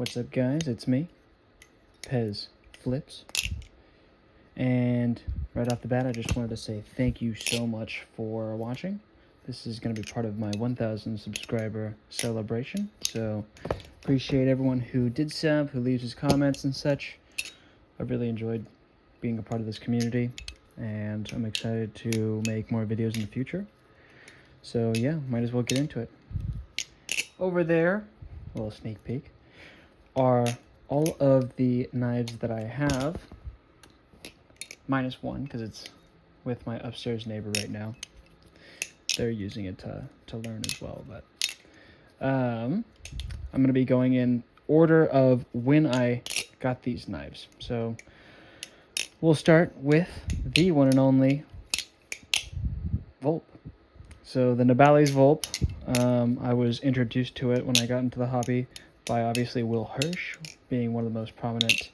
What's up, guys? It's me, Pez Flips. And right off the bat, I just wanted to say thank you so much for watching. This is going to be part of my 1,000 subscriber celebration. So appreciate everyone who did sub, who leaves his comments and such. I've really enjoyed being a part of this community, and I'm excited to make more videos in the future. So yeah, might as well get into it. Over there, a little sneak peek, are all of the knives that I have, minus one because it's with my upstairs neighbor right now. They're using it to learn as well, but I'm going to be going in order of when I got these knives. So we'll start with the one and only Vulp. So the Nabali's Vulp, I was introduced to it when I got into the hobby by obviously Will Hirsch, being one of the most prominent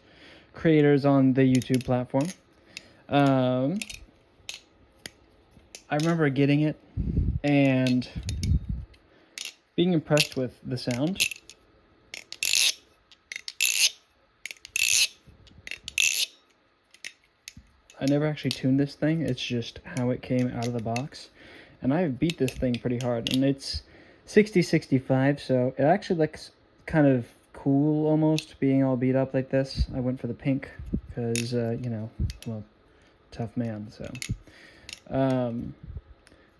creators on the YouTube platform. I remember getting it and being impressed with the sound. I never actually tuned this thing, it's just how it came out of the box. And I beat this thing pretty hard, and it's 60-65, so it actually looks kind of cool almost, being all beat up like this. I went for the pink because, you know, I'm a tough man, so.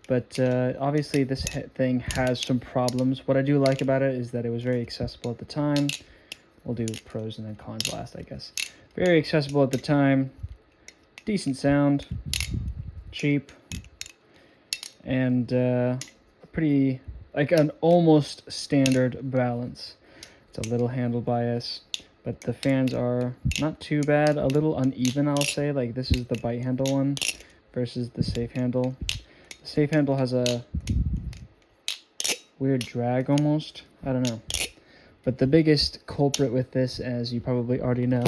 But obviously this thing has some problems. What I do like about it is that it was very accessible at the time. We'll do pros and then cons last, I guess. Very accessible at the time, decent sound, cheap, and pretty, like an almost standard balance. It's a little handle bias, but the fans are not too bad. A little uneven, I'll say. Like this is the bite handle one versus the safe handle. The safe handle has a weird drag almost. I don't know. But the biggest culprit with this, as you probably already know,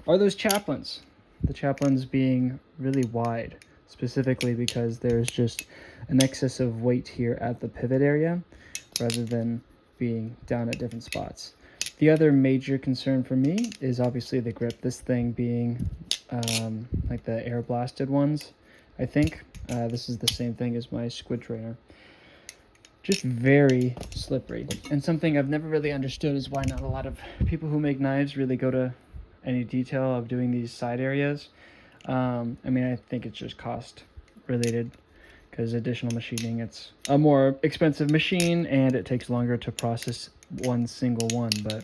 are those chaplains. The chaplains being really wide, specifically because there's just an excess of weight here at the pivot area rather than being down at different spots. The other major concern for me is obviously the grip. This thing being like the air blasted ones, I think. This is the same thing as my Squid Trainer. Just very slippery. And something I've never really understood is why not a lot of people who make knives really go to any detail of doing these side areas. I mean, I think it's just cost related, because additional machining, it's a more expensive machine and it takes longer to process one single one, but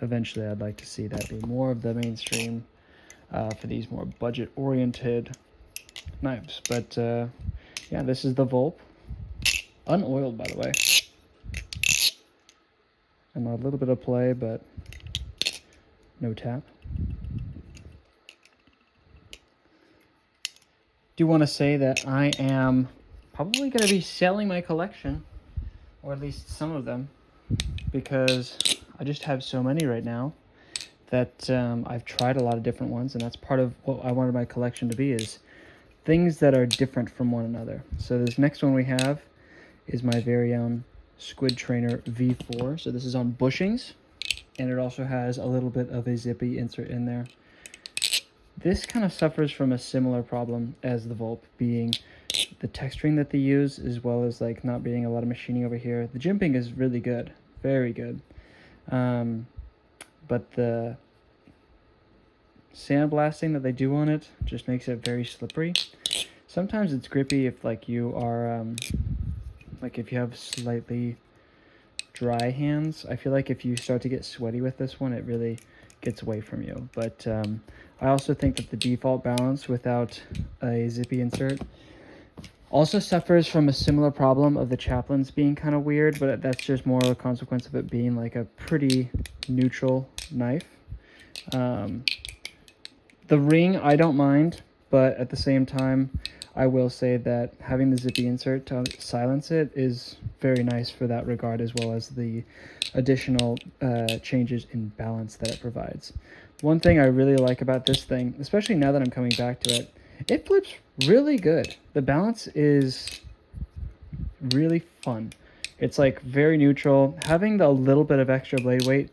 eventually I'd like to see that be more of the mainstream for these more budget oriented knives. But yeah, this is the Vulp, unoiled by the way, and a little bit of play, but no tap. Do want to say that I am probably going to be selling my collection, or at least some of them, because I just have so many right now that I've tried a lot of different ones, and that's part of what I wanted my collection to be, is things that are different from one another. So this next one we have is my very own Squid Trainer V4. So this is on bushings, and it also has a little bit of a zippy insert in there. This kind of suffers from a similar problem as the Vulp, being the texturing that they use, as well as like not being a lot of machining over here. The jimping is really good, very good, but the sandblasting that they do on it just makes it very slippery. Sometimes it's grippy if like you are like if you have slightly dry hands. I feel like if you start to get sweaty with this one, it really gets away from you. But I also think that the default balance without a zippy insert also suffers from a similar problem of the chaplains being kind of weird, but that's just more a consequence of it being like a pretty neutral knife. The ring I don't mind, but at the same time I will say that having the zippy insert to silence it is very nice for that regard, as well as the additional changes in balance that it provides. One thing I really like about this thing, especially now that I'm coming back to it, it flips really good. The balance is really fun. It's like very neutral. Having the little bit of extra blade weight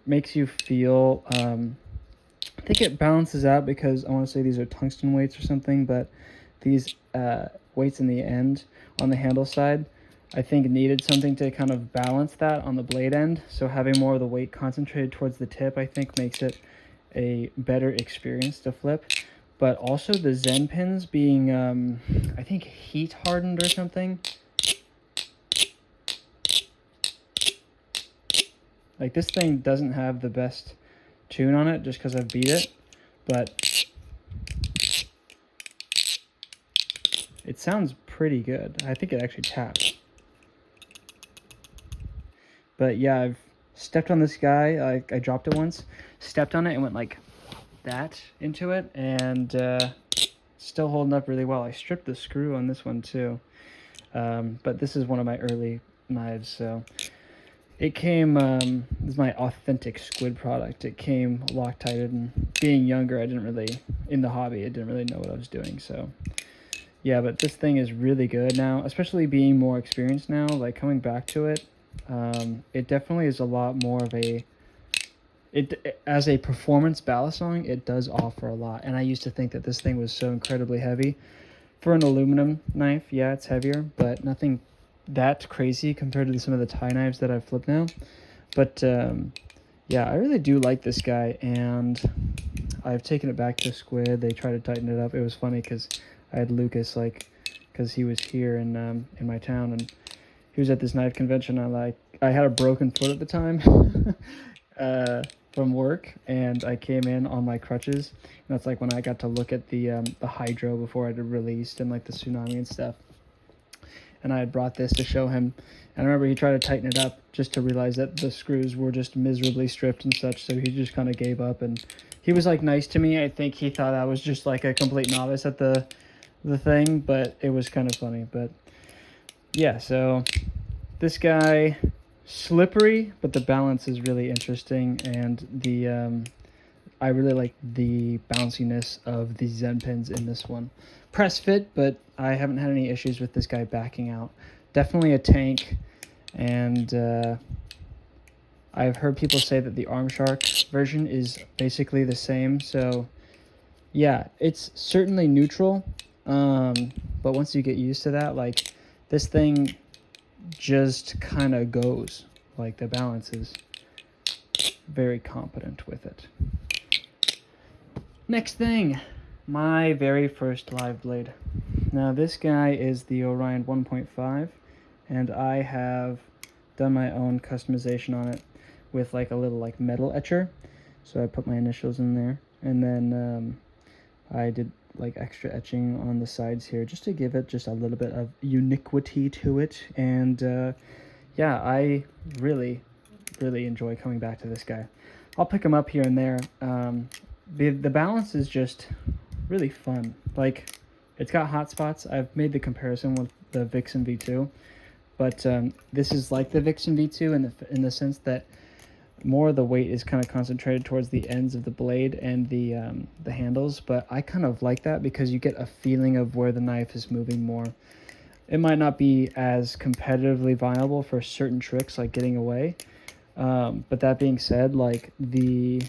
makes you feel, I think it balances out because I want to say these are tungsten weights or something, but these weights in the end on the handle side, I think needed something to kind of balance that on the blade end. So having more of the weight concentrated towards the tip, I think makes it a better experience to flip. But also the Zen pins being, I think, heat hardened or something. Like, this thing doesn't have the best tune on it just because I've beat it, but it sounds pretty good. I think it actually taps. But yeah, I've stepped on this guy. I dropped it once, stepped on it and went like that into it, and still holding up really well. I stripped the screw on this one too, but this is one of my early knives, so it came, this is my authentic Squid product. It came Loctited, and being younger, I didn't really, in the hobby, I didn't really know what I was doing, so yeah, but this thing is really good now, especially being more experienced now, like coming back to it. It definitely is a lot more of a, as a performance balisong, it does offer a lot, and I used to think that this thing was so incredibly heavy. For an aluminum knife, yeah, it's heavier, but nothing that crazy compared to some of the Thai knives that I've flipped now. But yeah, I really do like this guy, and I've taken it back to Squid. They tried to tighten it up. It was funny because I had Lucas, like, because he was here in my town, and he was at this knife convention. I had a broken foot at the time from work, and I came in on my crutches, and that's like when I got to look at the hydro before it had released, and like the tsunami and stuff. And I had brought this to show him, and I remember he tried to tighten it up just to realize that the screws were just miserably stripped and such, so he just kind of gave up, and he was like nice to me. I think he thought I was just like a complete novice at the thing, but it was kind of funny. But yeah, so this guy, slippery, but the balance is really interesting, and the I really like the bounciness of the Zen pins in this one. Press fit, but I haven't had any issues with this guy backing out. Definitely a tank, and I've heard people say that the Arm Shark version is basically the same, so yeah, it's certainly neutral, but once you get used to that, like, this thing just kind of goes. Like, the balance is very competent with it. Next thing, my very first live blade. Now this guy is the Orion 1.5, and I have done my own customization on it with like a little like metal etcher. So I put my initials in there, and then I did like extra etching on the sides here just to give it just a little bit of uniquity to it. And yeah, I really enjoy coming back to this guy. I'll pick him up here and there. The balance is just really fun. Like, it's got hot spots. I've made the comparison with the Vixen V2, but this is like the Vixen V2 in the sense that more of the weight is kind of concentrated towards the ends of the blade and the handles, but I kind of like that because you get a feeling of where the knife is moving more. It might not be as competitively viable for certain tricks like getting away, but that being said, like the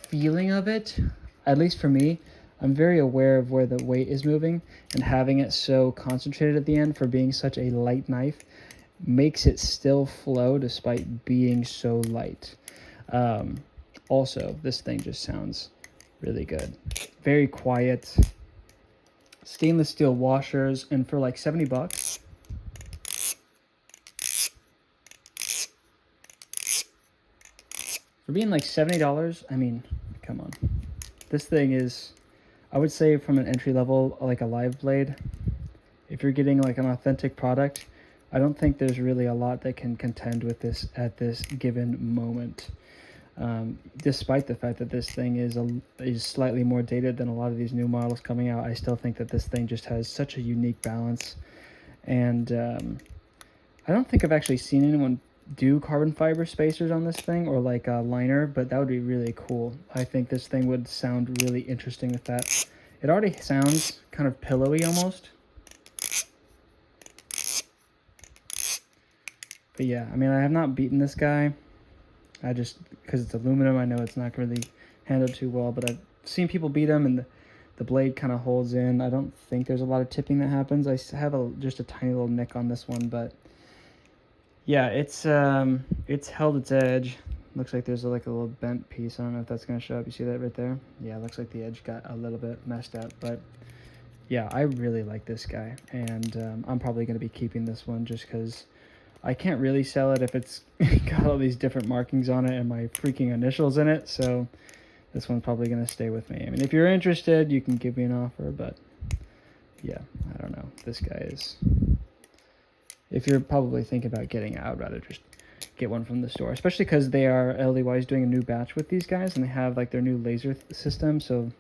feeling of it, at least for me, I'm very aware of where the weight is moving, and having it so concentrated at the end for being such a light knife makes it still flow despite being so light. Also, this thing just sounds really good. Very quiet. Stainless steel washers, and for like $70, for being like $70, I mean, come on. This thing is, I would say, from an entry level, like a live blade, if you're getting like an authentic product, I don't think there's really a lot that can contend with this at this given moment. Despite the fact that this thing is slightly more dated than a lot of these new models coming out, I still think that this thing just has such a unique balance. And I don't think I've actually seen anyone do carbon fiber spacers on this thing, or like a liner, but that would be really cool. I think this thing would sound really interesting with that. It already sounds kind of pillowy almost. But yeah, I mean, I have not beaten this guy. I just, because it's aluminum, I know it's not going to really handle too well, but I've seen people beat them and the blade kind of holds in. I don't think there's a lot of tipping that happens. I have just a tiny little nick on this one, but yeah, it's held its edge. Looks like there's like a little bent piece. I don't know if that's going to show up. You see that right there? Yeah, it looks like the edge got a little bit messed up, but yeah, I really like this guy, and I'm probably going to be keeping this one just because I can't really sell it if it's got all these different markings on it and my freaking initials in it, so this one's probably going to stay with me. I mean, if you're interested, you can give me an offer, but yeah, I don't know. This guy is... If you're probably thinking about getting out, I'd rather just get one from the store, especially because they are, LDY is doing a new batch with these guys, and they have like their new laser system, so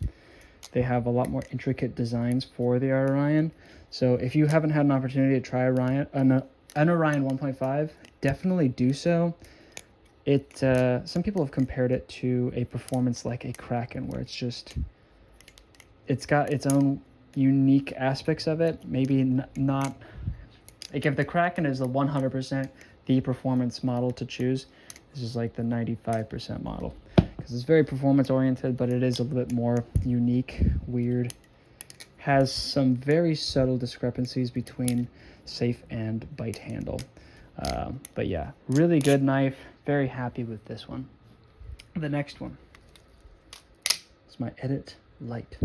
they have a lot more intricate designs for the Orion. So if you haven't had an opportunity to try an Orion 1.5, definitely do so. Some people have compared it to a performance like a Kraken, where it's got its own unique aspects of it. Maybe not, like if the Kraken is the 100% the performance model to choose, this is like the 95% model, because it's very performance oriented, but it is a little bit more unique, weird, has some very subtle discrepancies between safe and bite handle. But yeah, really good knife. Very happy with this one. The next one is my Edit Light.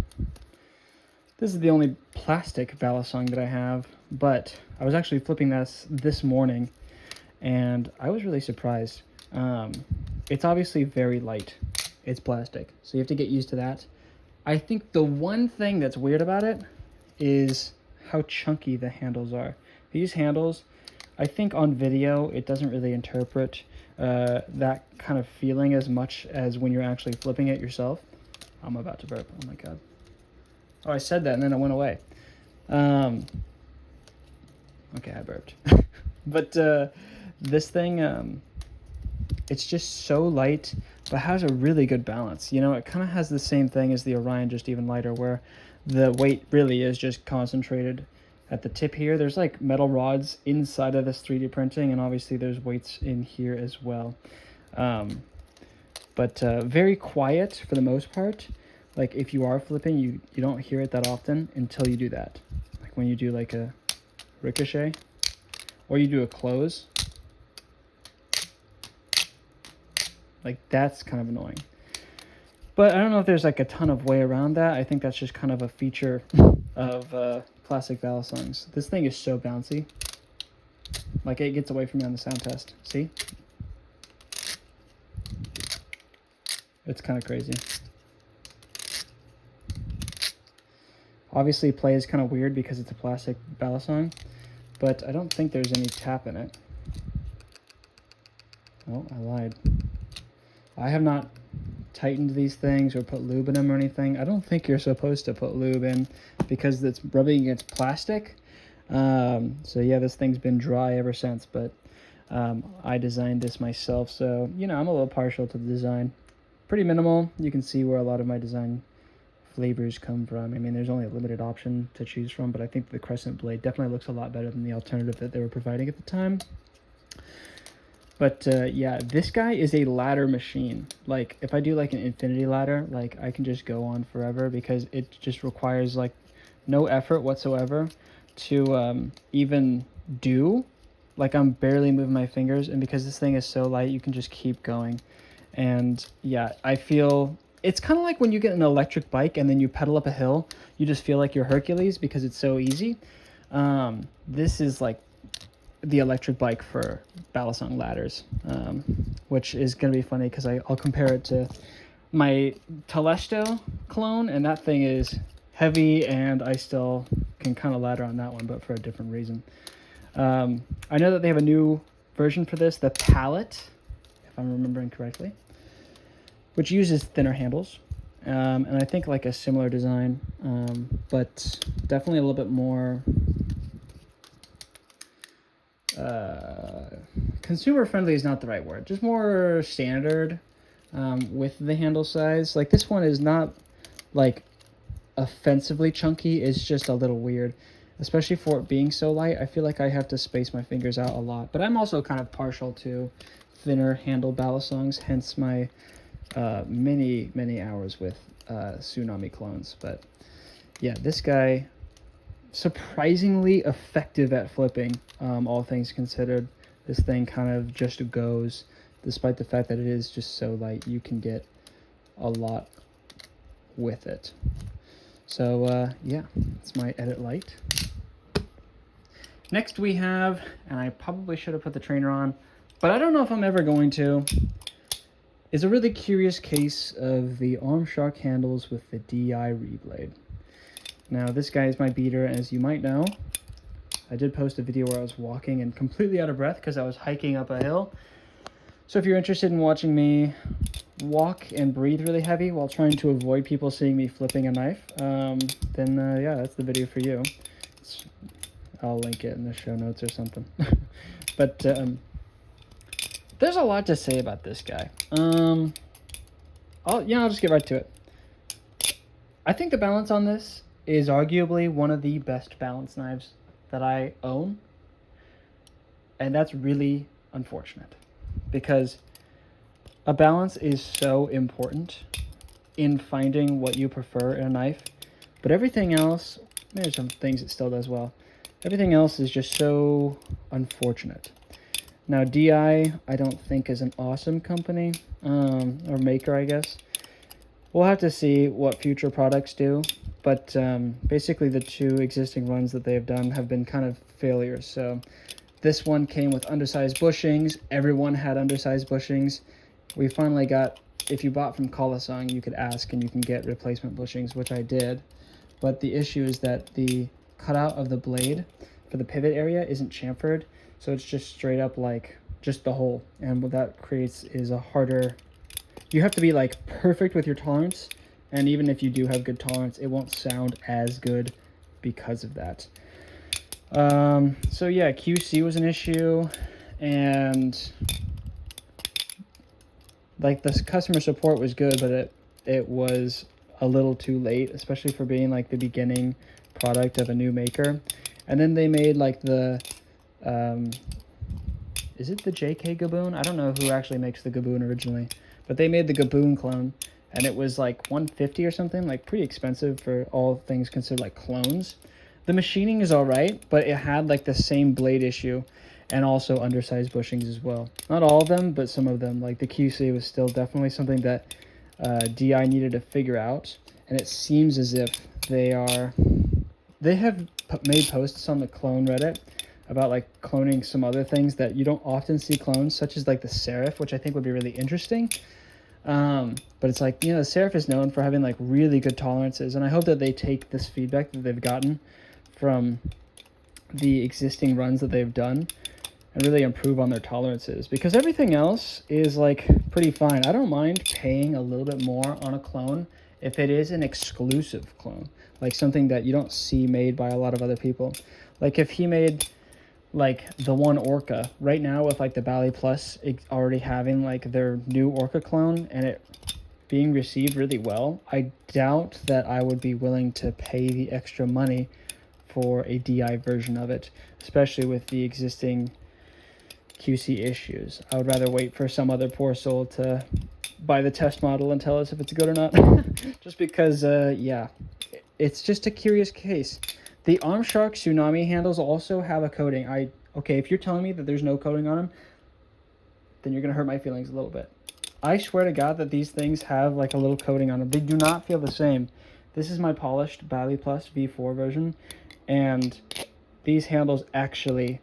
This is the only plastic Balisong that I have, but I was actually flipping this morning, and I was really surprised. It's obviously very light. It's plastic, so you have to get used to that. I think the one thing that's weird about it is how chunky the handles are. These handles, I think on video, it doesn't really interpret that kind of feeling as much as when you're actually flipping it yourself. I'm about to burp. Oh my god. Oh, I said that and then it went away. Okay, I burped. But this thing, it's just so light, but has a really good balance. You know, it kind of has the same thing as the Orion, just even lighter, where the weight really is just concentrated at the tip here. There's like metal rods inside of this 3D printing, and obviously there's weights in here as well. But very quiet for the most part. Like if you are flipping, you don't hear it that often until you do that. Like when you do like a ricochet, or you do a close. Like that's kind of annoying. But I don't know if there's like a ton of way around that. I think that's just kind of a feature of plastic Balisongs. This thing is so bouncy. Like it gets away from me on the sound test. See? It's kind of crazy. Obviously play is kind of weird because it's a plastic Balisong, but I don't think there's any tap in it. Oh, I lied. I have not tightened these things or put lube in them or anything. I don't think you're supposed to put lube in because it's rubbing against plastic. So yeah, this thing's been dry ever since, but I designed this myself, so you know, I'm a little partial to the design. Pretty minimal. You can see where a lot of my design flavors come from. I mean, there's only a limited option to choose from, but I think the Crescent blade definitely looks a lot better than the alternative that they were providing at the time. But yeah, this guy is a ladder machine. Like if I do like an infinity ladder, like I can just go on forever because it just requires like no effort whatsoever to even do. Like I'm barely moving my fingers, and because this thing is so light, you can just keep going. And yeah, I feel it's kind of like when you get an electric bike and then you pedal up a hill, you just feel like you're Hercules because it's so easy. This is like the electric bike for Balisong ladders, which is going to be funny because I'll compare it to my Testo clone, and that thing is heavy, and I still can kind of ladder on that one, but for a different reason. I know that they have a new version for this, the Palette, if I'm remembering correctly, which uses thinner handles, and I think like a similar design, but definitely a little bit more consumer friendly is not the right word, just more standard with the handle size. Like this one is not like offensively chunky, it's just a little weird, especially for it being so light. I feel like I have to space my fingers out a lot, but I'm also kind of partial to thinner handle Balisongs, hence my many hours with Tsunami clones. But yeah, this guy, surprisingly effective at flipping, all things considered. This thing kind of just goes, despite the fact that it is just so light. You can get a lot with it. So yeah, it's my edit light. Next we have, and I probably should have put the trainer on, but I don't know if I'm ever going to, is a really curious case of the arm shock handles with the DI reblade. Now this guy is my beater, as you might know. I did post a video where I was walking and completely out of breath because I was hiking up a hill. So if you're interested in watching me walk and breathe really heavy while trying to avoid people seeing me flipping a knife, then yeah, that's the video for you. I'll link it in the show notes or something. But there's a lot to say about this guy. I'll just get right to it. I think the balance on this is arguably one of the best balance knives that I own, and that's really unfortunate because a balance is so important in finding what you prefer in a knife, but everything else, there's some things it still does well. Everything else is just so unfortunate. Now DI, I don't think is an awesome company, or maker, I guess. We'll have to see what future products do, but basically the two existing runs that they've done have been kind of failures. So this one came with undersized bushings. Everyone had undersized bushings. We finally got, if you bought from Balisong, you could ask and you can get replacement bushings, which I did. But the issue is that the cutout of the blade for the pivot area isn't chamfered, so it's just straight up like just the hole. And what that creates is a harder, you have to be like perfect with your tolerance, and even if you do have good tolerance, it won't sound as good because of that. So yeah, QC was an issue, and like the customer support was good, but it was a little too late, especially for being like the beginning product of a new maker. And then they made like the is it the JK Gaboon? I don't know who actually makes the Gaboon originally, but they made the Gaboon clone, and it was like $150 or something, like pretty expensive for all things considered, like clones. The machining is all right, but it had like the same blade issue and also undersized bushings as well. Not all of them, but some of them. Like the QC was still definitely something that DI needed to figure out, and it seems as if they have made posts on the clone Reddit about like cloning some other things that you don't often see clones, such as like the Serif, which I think would be really interesting. But it's like, you know, the Serif is known for having like really good tolerances, and I hope that they take this feedback that they've gotten from the existing runs that they've done and really improve on their tolerances, because everything else is like pretty fine. I don't mind paying a little bit more on a clone if it is an exclusive clone, like something that you don't see made by a lot of other people. Like if he made like the one Orca right now with like the Bali Plus already having like their new Orca clone and it being received really well, I doubt that I would be willing to pay the extra money for a DI version of it, especially with the existing QC issues. I would rather wait for some other poor soul to buy the test model and tell us if it's good or not. Just because, yeah, it's just a curious case. The Armshark Tsunami handles also have a coating. Okay, if you're telling me that there's no coating on them, then you're going to hurt my feelings a little bit. I swear to God that these things have like a little coating on them. They do not feel the same. This is my polished Bali Plus V4 version, and these handles actually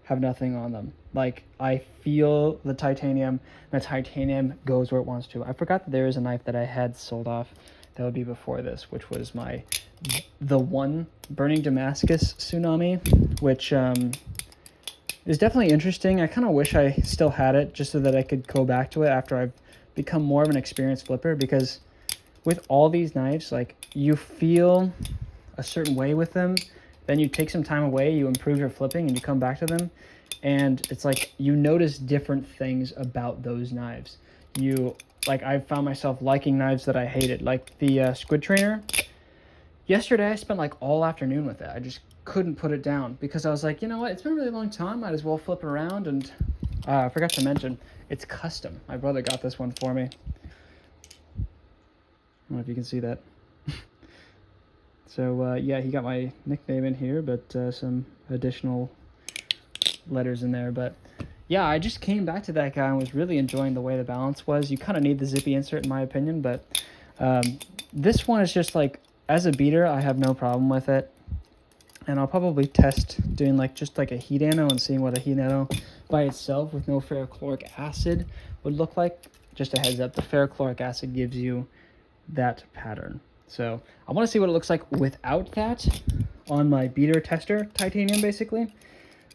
have nothing on them. Like, I feel the titanium, and the titanium goes where it wants to. I forgot that there is a knife that I had sold off that would be before this, which was the one Burning Damascus Tsunami, which is definitely interesting. I kind of wish I still had it just so that I could go back to it after I've become more of an experienced flipper, because with all these knives, like, you feel a certain way with them, then you take some time away, you improve your flipping, and you come back to them, and it's like you notice different things about those knives. Like, I found myself liking knives that I hated, like the Squid Trainer. Yesterday I spent like all afternoon with it. I just couldn't put it down because I was like, you know what, it's been a really long time, might as well flip it around and I forgot to mention, it's custom. My brother got this one for me. I don't know if you can see that. So yeah, he got my nickname in here, but some additional letters in there. But yeah, I just came back to that guy and was really enjoying the way the balance was. You kind of need the zippy insert in my opinion, but this one is just like, as a beater, I have no problem with it. And I'll probably test doing like just like a heat ano and seeing what a heat ano by itself with no ferrochloric acid would look like. Just a heads up, the ferrochloric acid gives you that pattern. So I want to see what it looks like without that on my beater tester titanium, basically.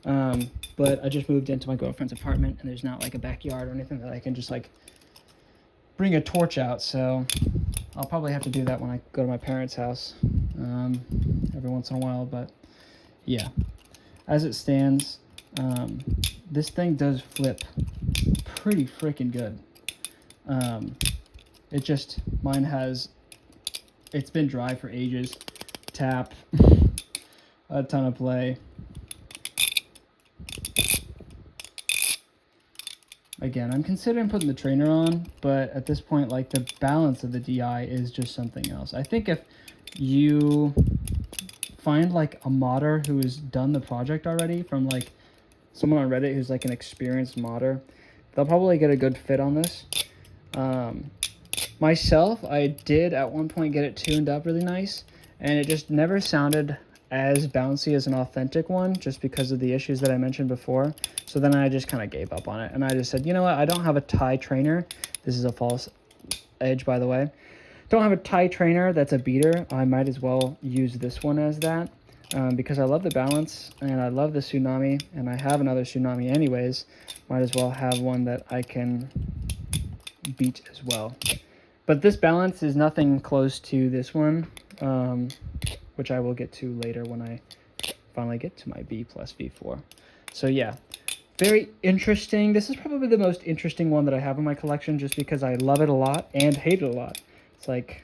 But I just moved into my girlfriend's apartment and there's not like a backyard or anything that I can just like bring a torch out. So I'll probably have to do that when I go to my parents' house every once in a while. But yeah, as it stands, this thing does flip pretty freaking good. It just, mine has, it's been dry for ages. Tap, a ton of play. Again, I'm considering putting the trainer on, but at this point, like, the balance of the DI is just something else. I think if you find like a modder who has done the project already, from like someone on Reddit who's like an experienced modder, they'll probably get a good fit on this. Myself, I did at one point get it tuned up really nice, and it just never sounded as bouncy as an authentic one, just because of the issues that I mentioned before. So then I just kind of gave up on it, and I just said, you know what, I don't have a tie trainer. This is a false edge, by the way. Don't have a tie trainer that's a beater. I might as well use this one as that, because I love the balance and I love the Tsunami, and I have another Tsunami anyways. Might as well have one that I can beat as well. But this balance is nothing close to this one, which I will get to later when I finally get to my B plus V4. So yeah, very interesting. This is probably the most interesting one that I have in my collection, just because I love it a lot and hate it a lot. It's like,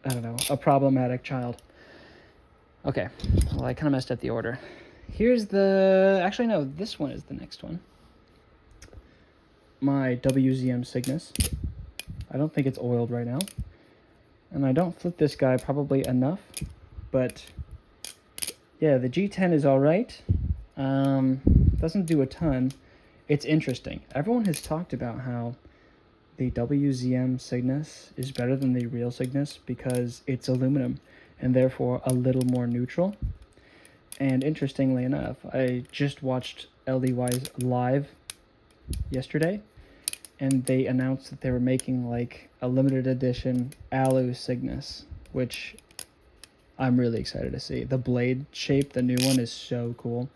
I don't know, a problematic child. Okay, well, I kind of messed up the order. Here's the, actually no, this one is the next one. My WZM Cygnus. I don't think it's oiled right now. And I don't flip this guy probably enough, but yeah, the G10 is all right. Doesn't do a ton. It's interesting. Everyone has talked about how the WZM Cygnus is better than the real Cygnus because it's aluminum and therefore a little more neutral. And interestingly enough, I just watched LDY's live yesterday, and they announced that they were making like a limited edition alu Cygnus, which I'm really excited to see. The blade shape, the new one, is so cool.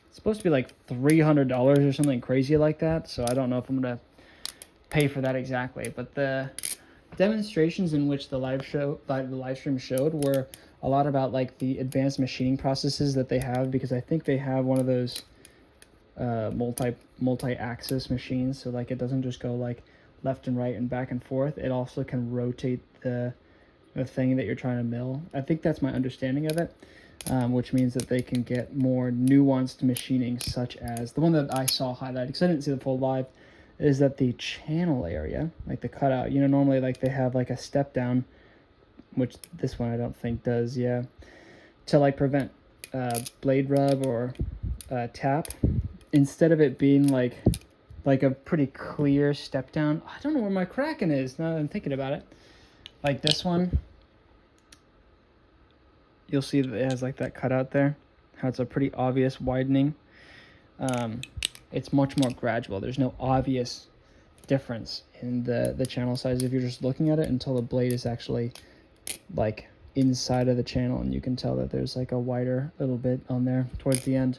It's supposed to be like $300 or something crazy like that, so I don't know if I'm gonna pay for that exactly. But the demonstrations in which the live stream showed were a lot about like the advanced machining processes that they have, because I think they have one of those multi-axis machines, so like it doesn't just go like left and right and back and forth. It also can rotate the thing that you're trying to mill. I think that's my understanding of it, which means that they can get more nuanced machining, such as the one that I saw highlighted, because I didn't see the full live, is that the channel area, like the cutout, you know, normally like they have like a step down, which this one I don't think does, yeah, to like prevent blade rub or tap. Instead of it being like a pretty clear step down, I don't know where my Kraken is now that I'm thinking about it. Like this one, you'll see that it has like that cutout there, how it's a pretty obvious widening. It's much more gradual. There's no obvious difference in the channel size if you're just looking at it, until the blade is actually like inside of the channel, and you can tell that there's like a wider little bit on there towards the end.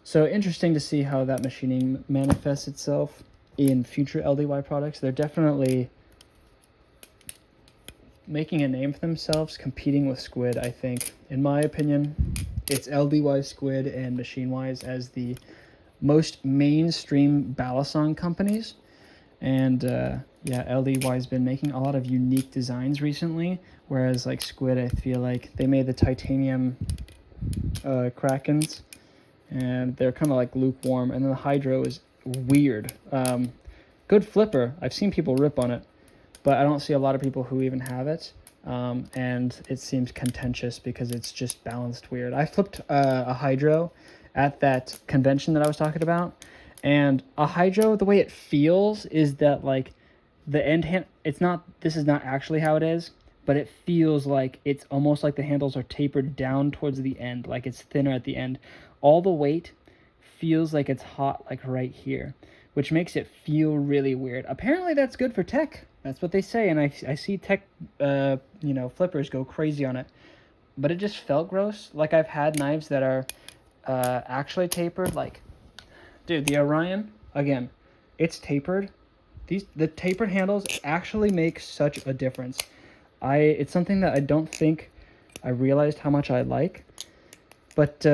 So interesting to see how that machining manifests itself in future LDY products. They're definitely making a name for themselves, competing with Squid, I think. In my opinion, it's LDY, Squid, and Machine-Wise as the most mainstream Balisong companies. And yeah, LDY's been making a lot of unique designs recently, whereas like Squid, I feel like they made the titanium Krakens, and they're kind of like lukewarm. And then the hydro is weird. Good flipper. I've seen people rip on it, but I don't see a lot of people who even have it. And it seems contentious because it's just balanced weird. I flipped a hydro at that convention that I was talking about, and a hydro, the way it feels is that like the end hand, this is not actually how it is, but it feels like it's almost like the handles are tapered down towards the end, like it's thinner at the end. All the weight feels like it's hot, like right here, which makes it feel really weird. Apparently that's good for tech. That's what they say, and I see tech, flippers go crazy on it. But it just felt gross. Like I've had knives that are actually tapered. Like, dude, the Orion, again, it's tapered. The tapered handles actually make such a difference. It's something that I don't think I realized how much I like. But,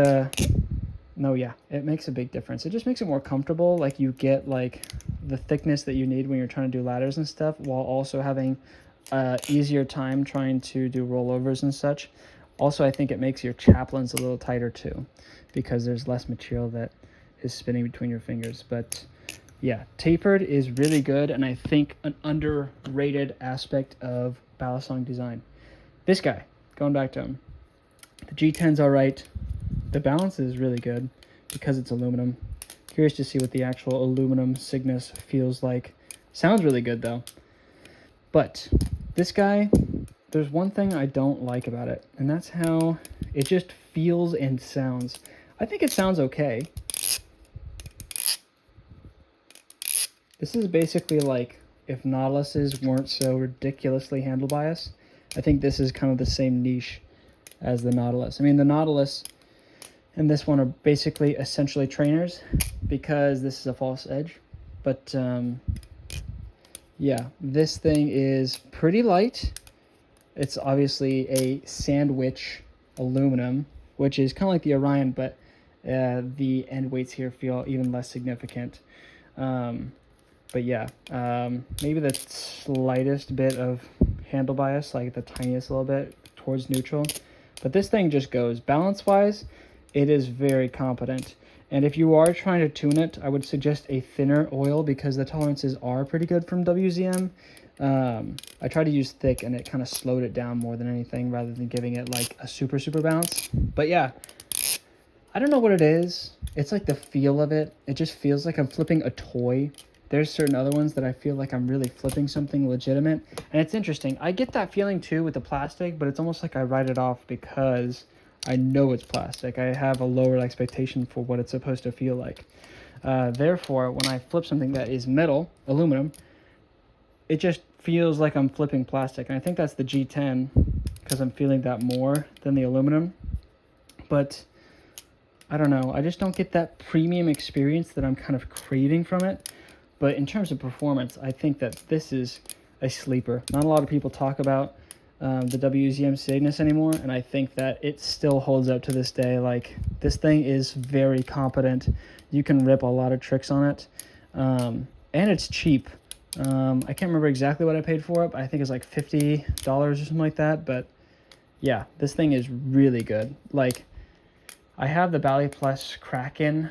no, yeah, it makes a big difference. It just makes it more comfortable. Like, you get, like, the thickness that you need when you're trying to do ladders and stuff, while also having easier time trying to do rollovers and such. Also, I think it makes your chaplains a little tighter, too, because there's less material that is spinning between your fingers. But, yeah, tapered is really good, and I think an underrated aspect of Balisong design. This guy, going back to him, the G10's all right. The balance is really good because it's aluminum. Curious to see what the actual aluminum Cygnus feels like. Sounds really good, though. But this guy, there's one thing I don't like about it, and that's how it just feels and sounds. I think it sounds okay. This is basically like if Nautiluses weren't so ridiculously handle bias. I think this is kind of the same niche as the Nautilus. I mean, the Nautilus and this one are basically essentially trainers because this is a false edge. But yeah, this thing is pretty light. It's obviously a sandwich aluminum, which is kind of like the Orion, but the end weights here feel even less significant. But yeah, maybe the slightest bit of handle bias, like the tiniest little bit towards neutral. But this thing just goes. Balance-wise, it is very competent. And if you are trying to tune it, I would suggest a thinner oil because the tolerances are pretty good from WZM. I tried to use thick and it kind of slowed it down more than anything rather than giving it like a super bounce. But yeah, I don't know what it is. It's like the feel of it. It just feels like I'm flipping a toy. There's certain other ones that I feel like I'm really flipping something legitimate. And it's interesting. I get that feeling too with the plastic, but it's almost like I write it off because I know it's plastic. I have a lower expectation for what it's supposed to feel like. Therefore, when I flip something that is metal, aluminum, it just feels like I'm flipping plastic. And I think that's the G10 because I'm feeling that more than the aluminum. But I don't know. I just don't get that premium experience that I'm kind of craving from it. But in terms of performance, I think that this is a sleeper. Not a lot of people talk about the WZM Cygnus anymore, and I think that it still holds up to this day. Like, this thing is very competent. You can rip a lot of tricks on it, and it's cheap. I can't remember exactly what I paid for it, but I think it's like $50 or something like that. But yeah, this thing is really good. Like, I have the Bally Plus Kraken,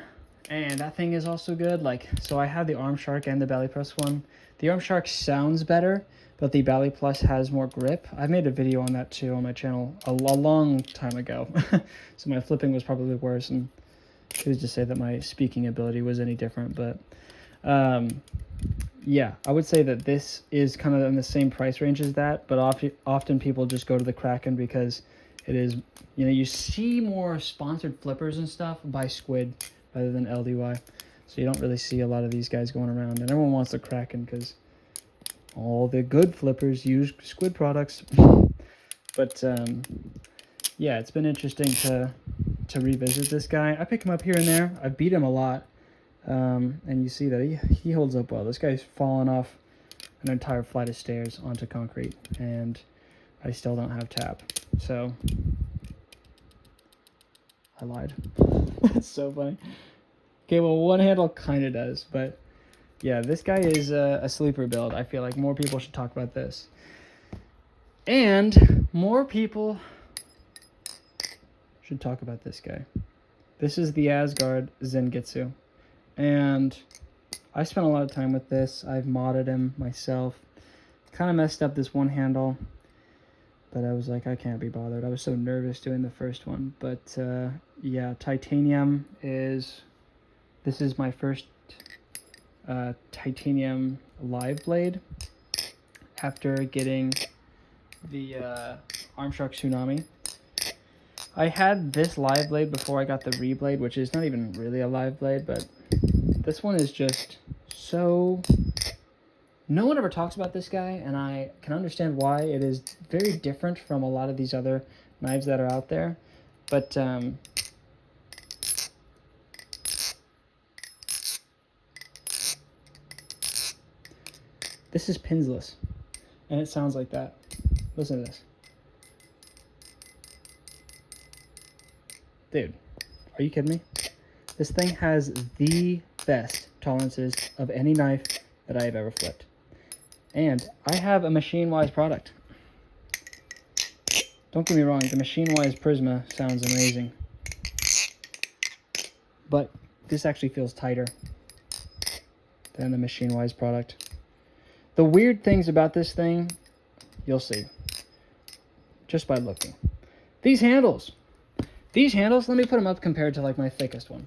and that thing is also good. Like, so I have the Arm Shark and the Bally Plus one. The Arm Shark sounds better, but the Bally Plus has more grip. I made a video on that too on my channel a long time ago. So my flipping was probably worse, and who's to say that my speaking ability was any different. But yeah, I would say that this is kind of in the same price range as that, but often people just go to the Kraken because it is, you see more sponsored flippers and stuff by Squid rather than LDY. So you don't really see a lot of these guys going around. And everyone wants the Kraken because all the good flippers use Squid products. But yeah, it's been interesting to revisit this guy. I pick him up here and there. I beat him a lot. And you see that he holds up well. This guy's fallen off an entire flight of stairs onto concrete. And I still don't have tap. So I lied. That's so funny. Okay, well, one handle kind of does, but yeah, this guy is a sleeper build. I feel like more people should talk about this. And more people should talk about this guy. This is the Asgard Zenitsu, and I spent a lot of time with this. I've modded him myself. Kind of messed up this one handle, but I was like, I can't be bothered. I was so nervous doing the first one. But yeah, titanium is... This is my first titanium live blade after getting the Armshark Tsunami. I had this live blade before I got the reblade, which is not even really a live blade, but this one is just so... No one ever talks about this guy, and I can understand why. It is very different from a lot of these other knives that are out there, but this is pinsless, and it sounds like that. Listen to this. Dude, are you kidding me? This thing has the best tolerances of any knife that I have ever flipped. And I have a machine-wise product. Don't get me wrong, the machine-wise Prisma sounds amazing. But this actually feels tighter than the machine-wise product. The weird things about this thing, you'll see. Just by looking. These handles, let me put them up compared to like my thickest one.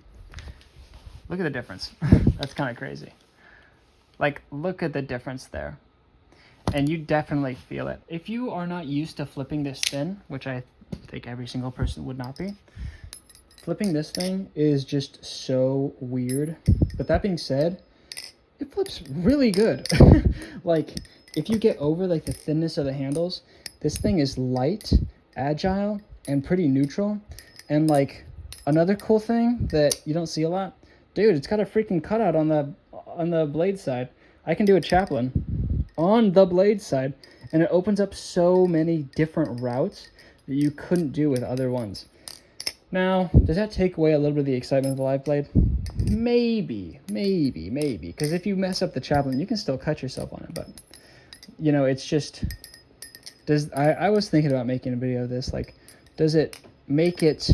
Look at the difference. That's kind of crazy. Like, look at the difference there. And you definitely feel it. If you are not used to flipping this thin, which I think every single person would not be, flipping this thing is just so weird. But that being said, it flips really good. Like, if you get over like the thinness of the handles, this thing is light, agile, and pretty neutral. And like, another cool thing that you don't see a lot, dude, it's got a freaking cutout on the blade side. I can do a chaplain on the blade side, and it opens up so many different routes that you couldn't do with other ones. Now, does that take away a little bit of the excitement of the live blade? Maybe, because if you mess up the chaplain, you can still cut yourself on it, but, you know, it's just... I was thinking about making a video of this, like, does it make it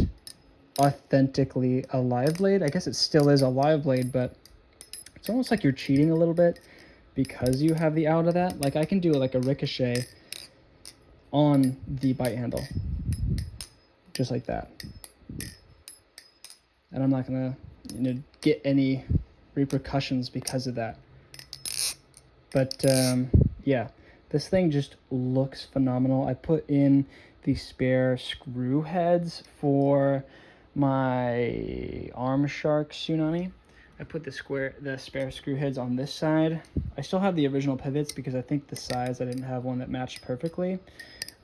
authentically a live blade? I guess it still is a live blade, but it's almost like you're cheating a little bit because you have the out of that. Like, I can do like a ricochet on the bite handle, just like that, and I'm not gonna, you know, get any repercussions because of that. But yeah, this thing just looks phenomenal. I put in the spare screw heads for my Armshark Tsunami. I put the spare screw heads on this side. I still have the original pivots because I think the size, I didn't have one that matched perfectly.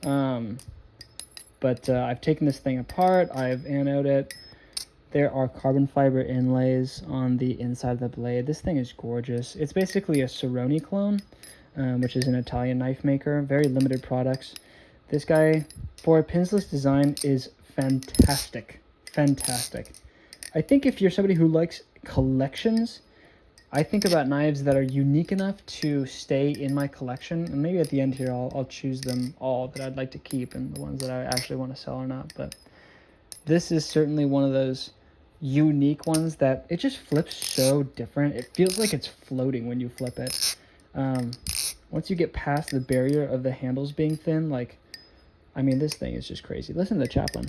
But I've taken this thing apart. I've anoded it. There are carbon fiber inlays on the inside of the blade. This thing is gorgeous. It's basically a Cerrone clone, which is an Italian knife maker. Very limited products. This guy, for a pinsless design, is fantastic. Fantastic. I think if you're somebody who likes collections, I think about knives that are unique enough to stay in my collection, and maybe at the end here I'll choose them all that I'd like to keep and the ones that I actually want to sell or not. But this is certainly one of those unique ones that it just flips so different. It feels like it's floating when you flip it. Once you get past the barrier of the handles being thin, like, I mean, this thing is just crazy. Listen to the chaplain.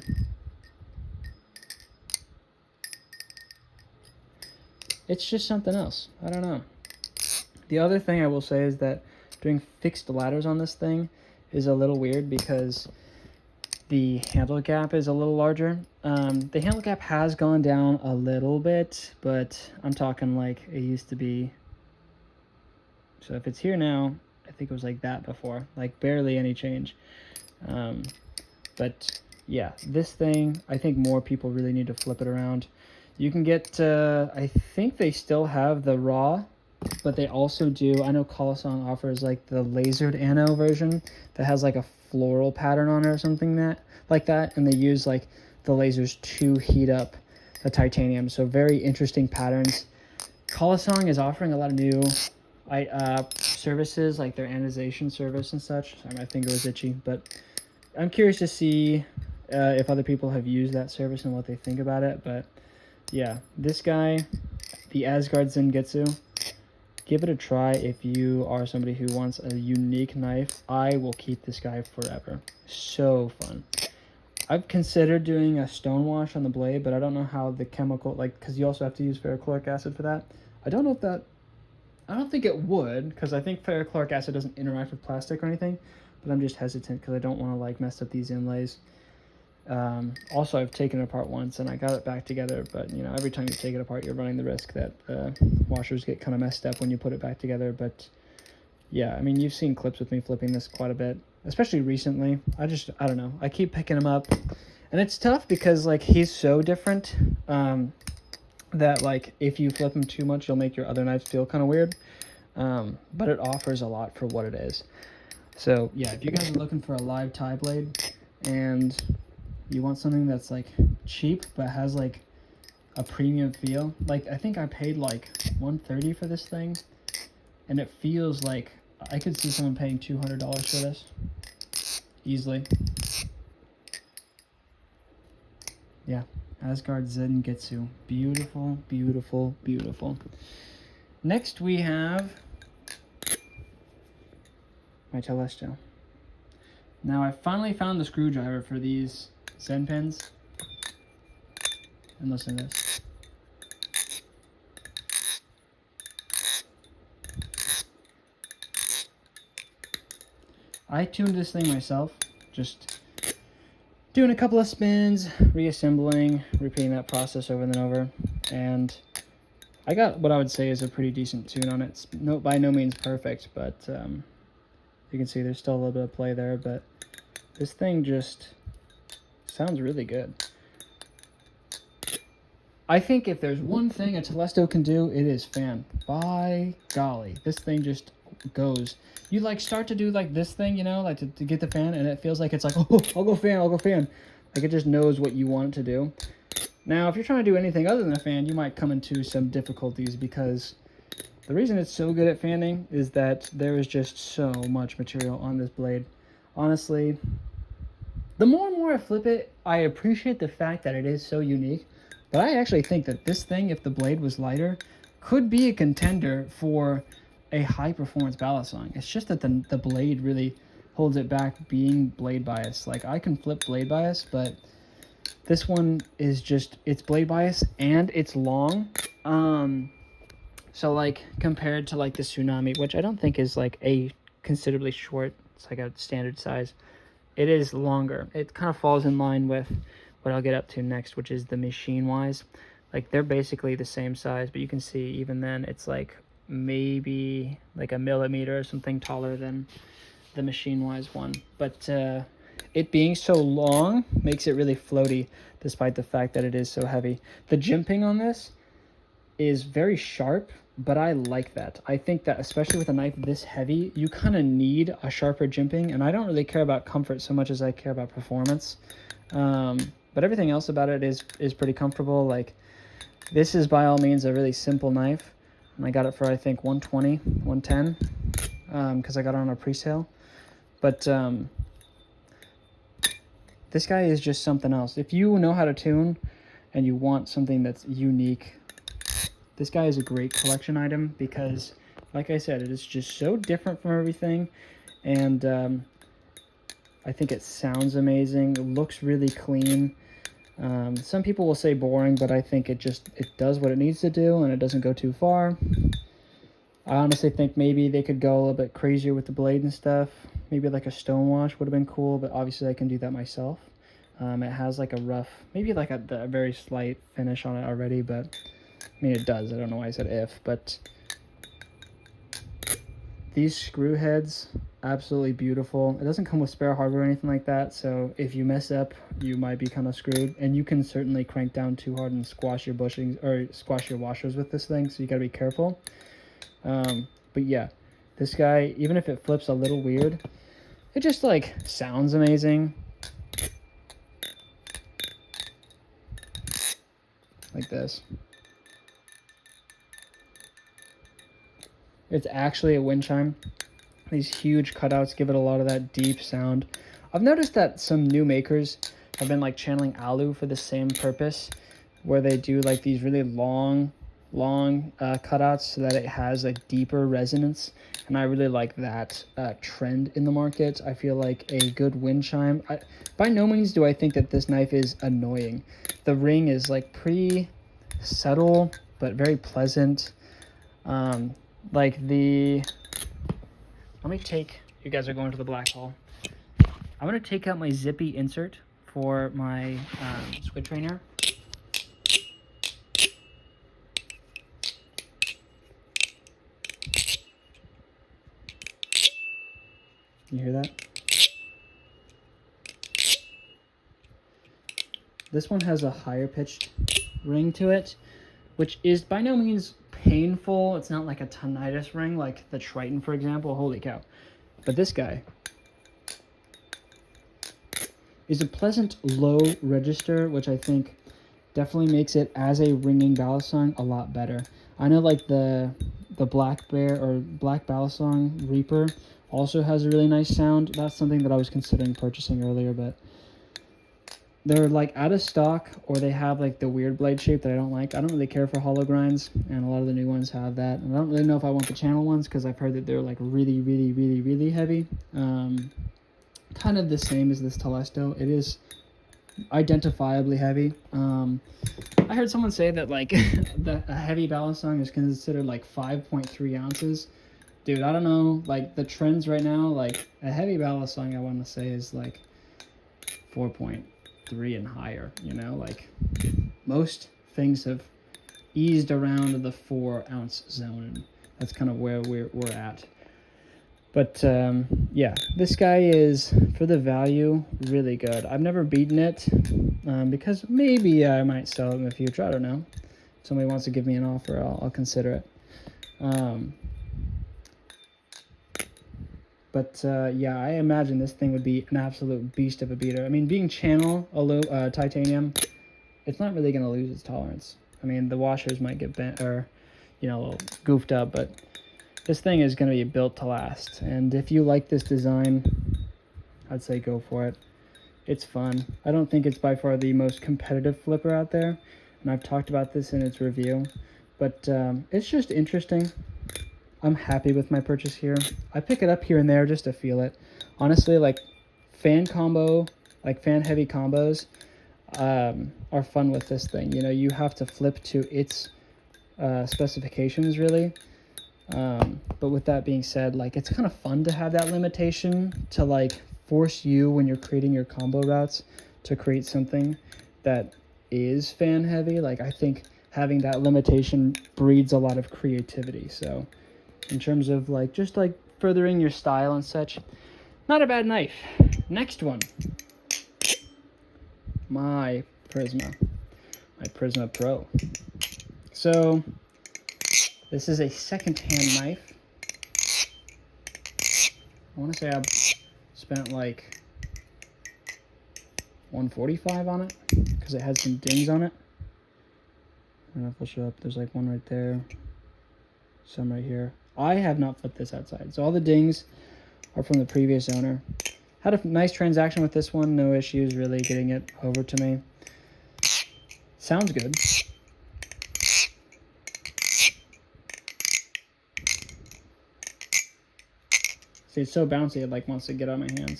It's just something else. I don't know. The other thing I will say is that doing fixed ladders on this thing is a little weird because the handle gap is a little larger. The handle gap has gone down a little bit, but I'm talking like it used to be. So if it's here now, I think it was like that before, like barely any change. But yeah, this thing, I think more people really need to flip it around. You can get, I think they still have the raw, but they also do, I know Balisong offers like the lasered ano version that has like a floral pattern on it or something like that, and they use like the lasers to heat up the titanium. So very interesting patterns. Balisong is offering a lot of new services, like their anodization service and such. Sorry, my finger was itchy, but I'm curious to see if other people have used that service and what they think about it. But yeah, this guy, the Asgard Zenitsu, give it a try if you are somebody who wants a unique knife. I will keep this guy forever. So fun. I've considered doing a stone wash on the blade, but I don't know how the chemical, like, because you also have to use ferrochloric acid for that. I don't know if that, I don't think it would, because I think ferrochloric acid doesn't interact with plastic or anything, but I'm just hesitant because I don't want to, like, mess up these inlays. Also, I've taken it apart once and I got it back together, but you know, every time you take it apart, you're running the risk that washers get kind of messed up when you put it back together. But yeah, I mean, you've seen clips with me flipping this quite a bit, especially recently. I don't know. I keep picking him up, and it's tough because like he's so different that like if you flip him too much, you'll make your other knives feel kind of weird. But it offers a lot for what it is. So yeah, if you guys are looking for a live tie blade and you want something that's like cheap but has like a premium feel, like I think I paid like $130 for this thing, and it feels like I could see someone paying $200 for this easily. Yeah, Asgard Zenitsu, beautiful, beautiful, beautiful. Next we have my Testo. Now I finally found the screwdriver for these Zen pins, and listen to this. I tuned this thing myself, just doing a couple of spins, reassembling, repeating that process over and over, and I got what I would say is a pretty decent tune on it. It's by no means perfect, but you can see there's still a little bit of play there, but this thing just sounds really good. I think if there's one thing a Testo can do, it is fan. By golly, this thing just goes. You like start to do like this thing, you know, like to get the fan, and it feels like it's like, oh, I'll go fan, I'll go fan. Like it just knows what you want it to do. Now, if you're trying to do anything other than a fan, you might come into some difficulties because the reason it's so good at fanning is that there is just so much material on this blade. Honestly, the more and more I flip it, I appreciate the fact that it is so unique. But I actually think that this thing, if the blade was lighter, could be a contender for a high-performance Balisong. It's just that the blade really holds it back being blade bias. Like, I can flip blade bias, but this one is just, it's blade bias and it's long. So, like, compared to, like, the Tsunami, which I don't think is, like, a considerably short, it's like a standard size, it is longer. It kind of falls in line with what I'll get up to next, which is the machine-wise. Like, they're basically the same size, but you can see even then it's like maybe like a millimeter or something taller than the machine-wise one. But it being so long makes it really floaty, despite the fact that it is so heavy. The jimping on this is very sharp, but I like that. I think that especially with a knife this heavy, you kind of need a sharper jimping, and I don't really care about comfort so much as I care about performance. But everything else about it is pretty comfortable. Like, this is by all means a really simple knife, and I got it for I think 120, 110, because I got it on a pre-sale. But this guy is just something else. If you know how to tune and you want something that's unique, this guy is a great collection item because, like I said, it is just so different from everything, and I think it sounds amazing. It looks really clean. Some people will say boring, but I think it does what it needs to do, and it doesn't go too far. I honestly think maybe they could go a little bit crazier with the blade and stuff. Maybe like a stone wash would have been cool, but obviously I can do that myself. It has like a rough, maybe like a very slight finish on it already, but I mean it does. I don't know why I said if, but these screw heads, absolutely beautiful. It doesn't come with spare hardware or anything like that, so if you mess up, you might be kind of screwed. And you can certainly crank down too hard and squash your bushings or squash your washers with this thing, so you gotta be careful. But yeah, this guy, even if it flips a little weird, it just like sounds amazing. Like this. It's actually a wind chime. These huge cutouts give it a lot of that deep sound. I've noticed that some new makers have been like channeling alu for the same purpose. where they do like these really long cutouts so that it has a deeper resonance, and I really like that trend in the market. I feel like a good wind chime. By no means do I think that this knife is annoying. The ring is like pretty subtle but very pleasant. Like the, let me take, you guys are going to the black hole. I'm gonna take out my zippy insert for my Squid Trainer. You hear that? This one has a higher pitched ring to it, which is by no means painful. It's not like a tinnitus ring like the Triton, for example. Holy cow. But this guy is a pleasant low register, which I think definitely makes it as a ringing Balisong a lot better. I know like the Black Bear or Black Balisong Reaper also has a really nice sound. That's something that I was considering purchasing earlier, but they're like out of stock, or they have like the weird blade shape that I don't like. I don't really care for hollow grinds, and a lot of the new ones have that. And I don't really know if I want the channel ones because I've heard that they're like really heavy. Kind of the same as this Testo. It is identifiably heavy. I heard someone say that like a heavy Balisong is considered like 5.3 ounces. Dude, I don't know, like the trends right now, like a heavy Balisong I want to say is like 4.3 and higher, you know, like most things have eased around the 4 ounce zone, and that's kind of where we're at. But yeah, this guy is, for the value, really good. I've never beaten it because maybe I might sell it in the future. I don't know. If somebody wants to give me an offer, I'll consider it. But yeah, I imagine this thing would be an absolute beast of a beater. I mean, being channel titanium, it's not really going to lose its tolerance. I mean, the washers might get bent or, you know, a little goofed up, but this thing is going to be built to last. And if you like this design, I'd say go for it. It's fun. I don't think it's by far the most competitive flipper out there, and I've talked about this in its review, but it's just interesting. I'm happy with my purchase here. I pick it up here and there just to feel it. Honestly, like fan heavy combos are fun with this thing. You know, you have to flip to its specifications really. But with that being said, like it's kind of fun to have that limitation to like force you when you're creating your combo routes to create something that is fan heavy. Like I think having that limitation breeds a lot of creativity. So in terms of like just like furthering your style and such, not a bad knife. Next one, my Prisma Pro. So this is a second-hand knife. I want to say I spent like $145 on it because it had some dings on it. I don't know if it'll show up. There's like one right there, some right here. I have not flipped this outside, so all the dings are from the previous owner. Had a nice transaction with this one, no issues really getting it over to me. Sounds good. See, it's so bouncy, it like wants to get out of my hands.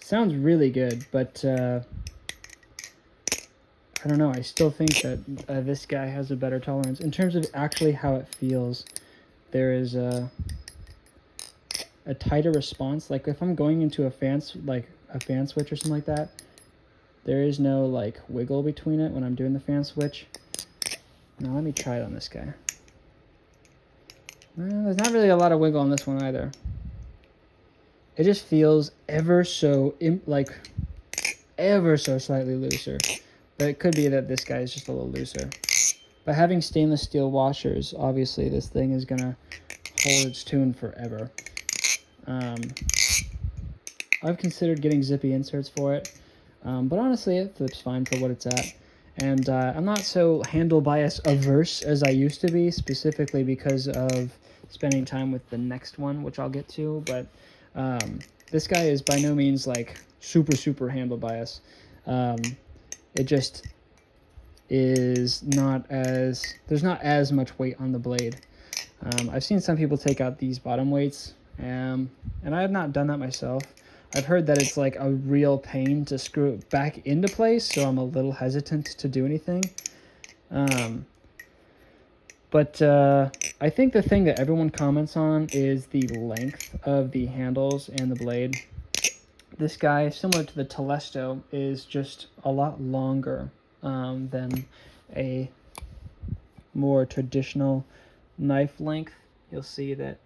Sounds really good, but I don't know. I still think that this guy has a better tolerance. In terms of actually how it feels, there is a tighter response. Like if I'm going into a fan switch or something like that, there is no like wiggle between it when I'm doing the fan switch. Now let me try it on this guy. There's not really a lot of wiggle on this one either. It just feels ever so slightly looser. But it could be that this guy is just a little looser. But having stainless steel washers, obviously this thing is gonna hold its tune forever. I've considered getting zippy inserts for it, but honestly it flips fine for what it's at. And I'm not so handle bias averse as I used to be, specifically because of spending time with the next one, which I'll get to. But this guy is by no means like super handle bias. It just is not as, there's not as much weight on the blade. I've seen some people take out these bottom weights, and I have not done that myself. I've heard that it's like a real pain to screw it back into place, so I'm a little hesitant to do anything. But I think the thing that everyone comments on is the length of the handles and the blade. This guy, similar to the Testo, is just a lot longer than a more traditional knife length. You'll see that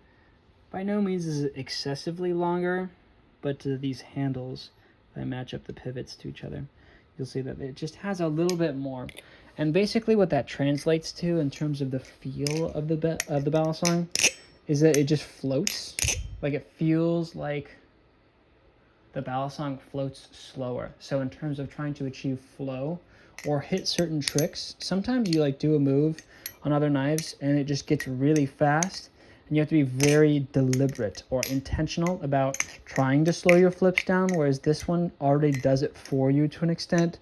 by no means is it excessively longer, but these handles, if I match up the pivots to each other, you'll see that it just has a little bit more. And basically what that translates to in terms of the feel of the Balisong is that it just floats. Like, it feels like the Balisong floats slower. So in terms of trying to achieve flow or hit certain tricks, sometimes you like do a move on other knives and it just gets really fast, and you have to be very deliberate or intentional about trying to slow your flips down, whereas this one already does it for you to an extent,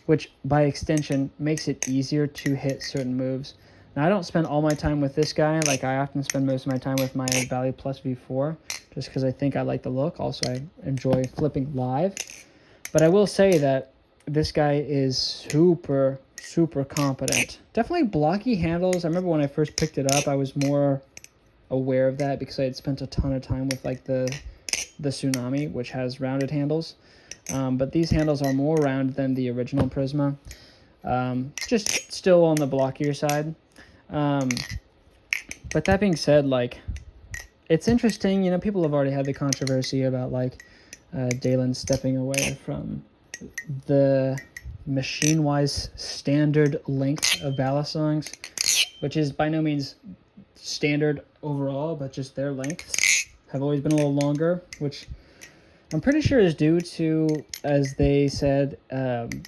which by extension makes it easier to hit certain moves. Now, I don't spend all my time with this guy. Like, I often spend most of my time with my Valley Plus V4, just because I think I like the look. Also, I enjoy flipping live. But I will say that this guy is super competent. Definitely blocky handles. I remember when I first picked it up, I was more aware of that because I had spent a ton of time with like the Tsunami, which has rounded handles. But these handles are more round than the original Prisma. Just still on the blockier side. But that being said, like, it's interesting, you know, people have already had the controversy about like Dalen stepping away from the machine-wise standard length of Balisongs, which is by no means standard overall, but just their lengths have always been a little longer, which I'm pretty sure is due to, as they said,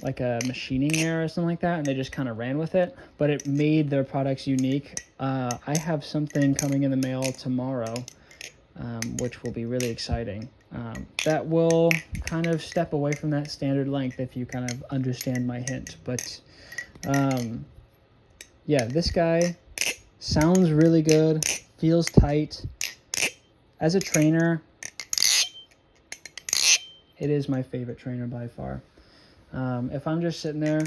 like a machining error or something like that, and they just kind of ran with it, but it made their products unique. I have something coming in the mail tomorrow, which will be really exciting. That will kind of step away from that standard length if you kind of understand my hint. But yeah, this guy sounds really good, feels tight. As a trainer, it is my favorite trainer by far. If I'm just sitting there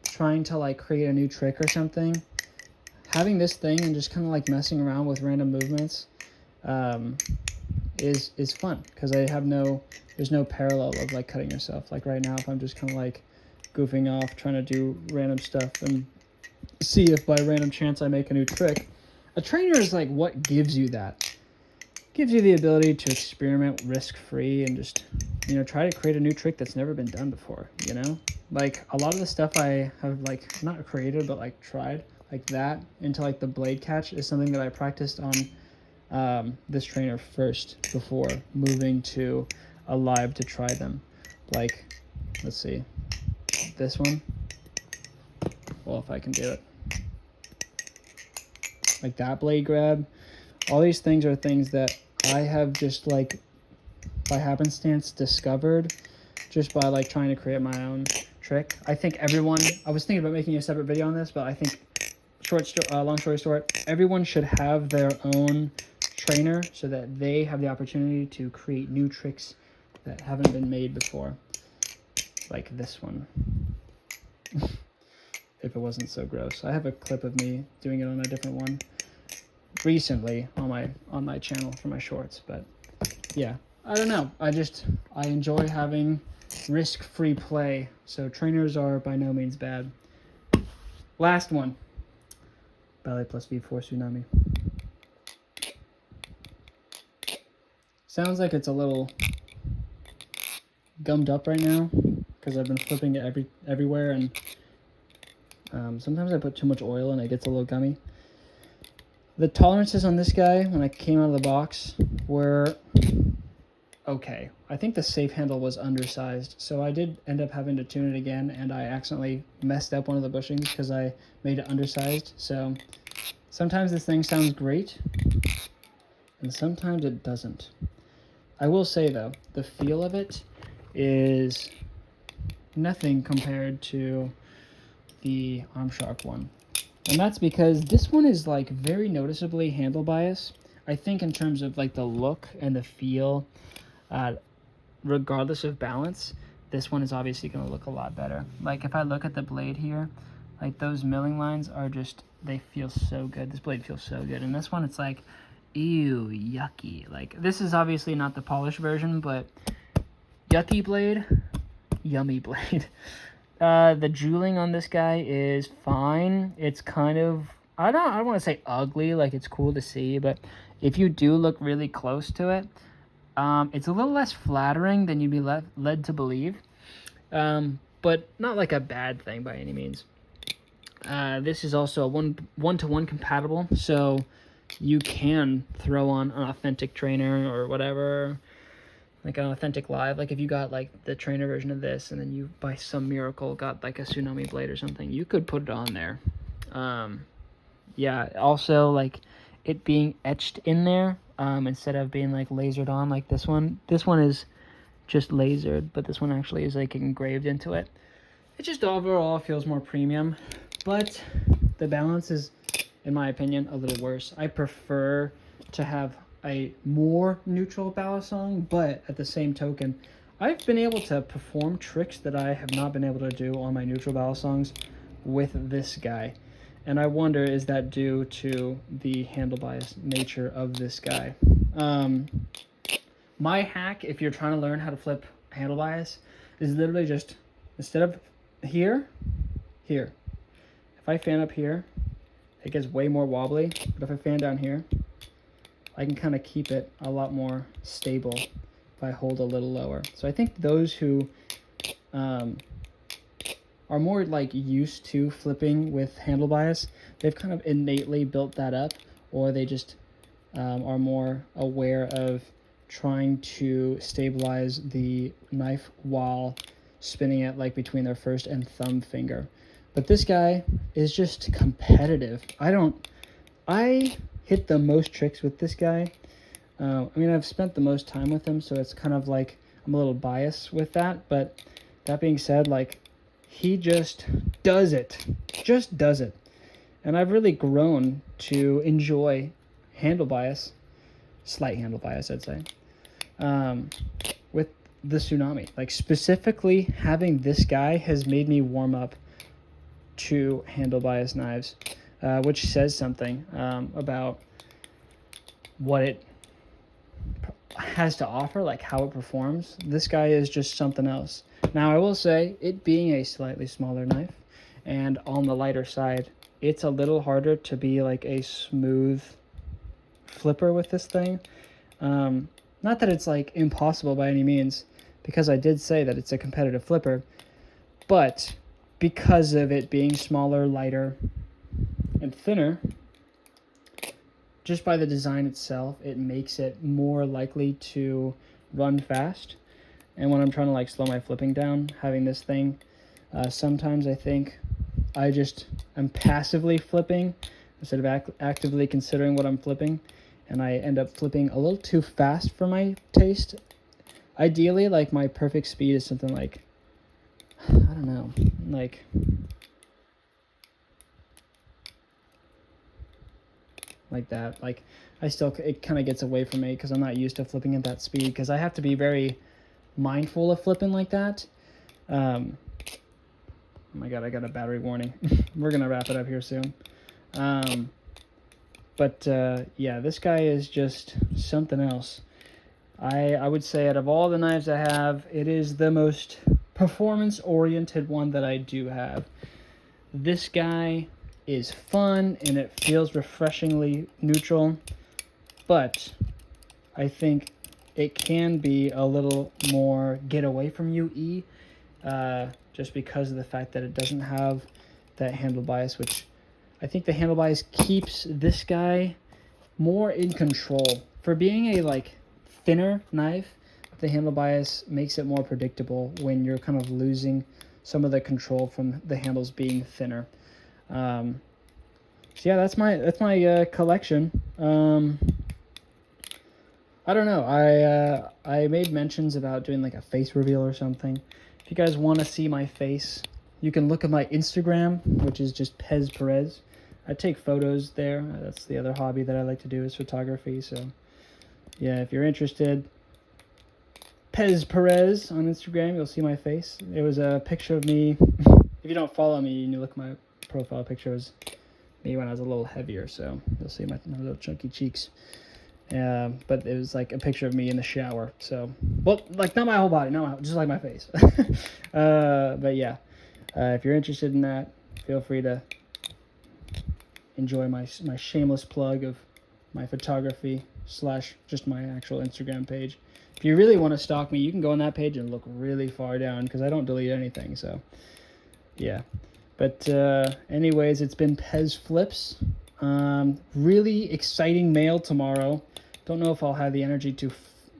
trying to like create a new trick or something, having this thing and just kind of like messing around with random movements is fun, because I have there's no parallel of like cutting yourself. Like right now, if I'm just kind of like goofing off, trying to do random stuff and see if by random chance I make a new trick, a trainer is like what gives you that. Gives you the ability to experiment risk-free and just, you know, try to create a new trick that's never been done before, you know? Like, a lot of the stuff I have, like, not created, but, like, tried, like that, into, like, the blade catch is something that I practiced on this trainer first before moving to a live to try them. Like, let's see, this one. Well, if I can do it. Like that blade grab. All these things are things that I have just like by happenstance discovered just by like trying to create my own trick. I think everyone, I was thinking about making a separate video on this, but I think long story short, everyone should have their own trainer so that they have the opportunity to create new tricks that haven't been made before. Like this one. If it wasn't so gross. I have a clip of me doing it on a different one recently on my channel for my shorts, but yeah, I don't know, I enjoy having risk-free play, so trainers are by no means bad. Last one, Ballet Plus V4 Tsunami. Sounds like it's a little gummed up right now because I've been flipping it everywhere, and sometimes I put too much oil and it gets a little gummy. The tolerances on this guy, when I came out of the box, were okay. I think the safe handle was undersized, so I did end up having to tune it again, and I accidentally messed up one of the bushings because I made it undersized. So sometimes this thing sounds great, and sometimes it doesn't. I will say, though, the feel of it is nothing compared to the Arm Shark one. And that's because this one is like very noticeably handle bias. I think in terms of like the look and the feel, regardless of balance, this one is obviously going to look a lot better. Like if I look at the blade here, like those milling lines are just, they feel so good. This blade feels so good. And this one, it's like, ew, yucky. Like this is obviously not the polished version, but yucky blade, yummy blade. The jeweling on this guy is fine. It's kind of, I don't want to say ugly, like it's cool to see, but if you do look really close to it, it's a little less flattering than you'd be led to believe, but not like a bad thing by any means. This is also one-to-one compatible, so you can throw on an authentic trainer or whatever, like an authentic live. Like if you got like the trainer version of this and then you by some miracle got like a tsunami blade or something, you could put it on there. Yeah, also like it being etched in there, instead of being like lasered on like this one. This one is just lasered, but this one actually is like engraved into it. It just overall feels more premium, but the balance is, in my opinion, a little worse. I prefer to have a more neutral Balisong, but at the same token, I've been able to perform tricks that I have not been able to do on my neutral Balisongs with this guy. And I wonder, is that due to the handle bias nature of this guy? My hack, if you're trying to learn how to flip handle bias, is literally just, instead of here. If I fan up here, it gets way more wobbly, but if I fan down here, I can kind of keep it a lot more stable if I hold a little lower. So I think those who are more like used to flipping with handle bias, they've kind of innately built that up, or they just are more aware of trying to stabilize the knife while spinning it like between their first and thumb finger. But this guy is just competitive. I hit the most tricks with this guy. I mean, I've spent the most time with him, so it's kind of like I'm a little biased with that. But that being said, like, he just does it. And I've really grown to enjoy handle bias, slight handle bias, I'd say, with the Tsunami. Like, specifically, having this guy has made me warm up to handle bias knives, which says something about what it has to offer, like how it performs. This guy is just something else. Now, I will say, it being a slightly smaller knife and on the lighter side, it's a little harder to be like a smooth flipper with this thing. Not that it's like impossible by any means, because I did say that it's a competitive flipper, but because of it being smaller, lighter, and thinner, just by the design itself, it makes it more likely to run fast. And when I'm trying to like slow my flipping down, having this thing, sometimes I think I just am passively flipping instead of actively considering what I'm flipping, and I end up flipping a little too fast for my taste. Ideally, like, my perfect speed is something like, I don't know, like that. Like, it kind of gets away from me because I'm not used to flipping at that speed, because I have to be very mindful of flipping like that. Oh my god, I got a battery warning. We're gonna wrap it up here soon. Yeah, this guy is just something else. I would say out of all the knives I have, it is the most performance-oriented one that I do have. This guy is fun, and it feels refreshingly neutral, but I think it can be a little more get away from you just because of the fact that it doesn't have that handle bias, which I think the handle bias keeps this guy more in control. For being a like thinner knife, the handle bias makes it more predictable when you're kind of losing some of the control from the handles being thinner. So yeah, that's my collection. I don't know. I made mentions about doing like a face reveal or something. If you guys want to see my face, you can look at my Instagram, which is just Pez Perez. I take photos there. That's the other hobby that I like to do is photography. So yeah, if you're interested, Pez Perez on Instagram, you'll see my face. It was a picture of me. If you don't follow me and you look at my profile picture, it was me when I was a little heavier. So you'll see my little chunky cheeks. But it was like a picture of me in the shower. So, well, like not my whole body, just like my face. But yeah, if you're interested in that, feel free to enjoy my shameless plug of my photography / just my actual Instagram page. If you really want to stalk me, you can go on that page and look really far down because I don't delete anything. So yeah, but anyways, it's been Pez Flips. Really exciting mail tomorrow. Don't know if I'll have the energy to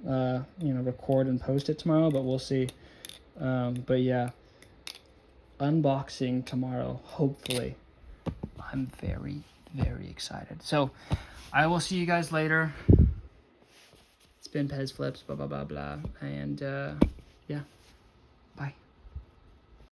record and post it tomorrow, but we'll see. But yeah, unboxing tomorrow, hopefully. I'm very, very excited. So I will see you guys later. It's been Pez Flips, blah, blah, blah, blah. And yeah, bye.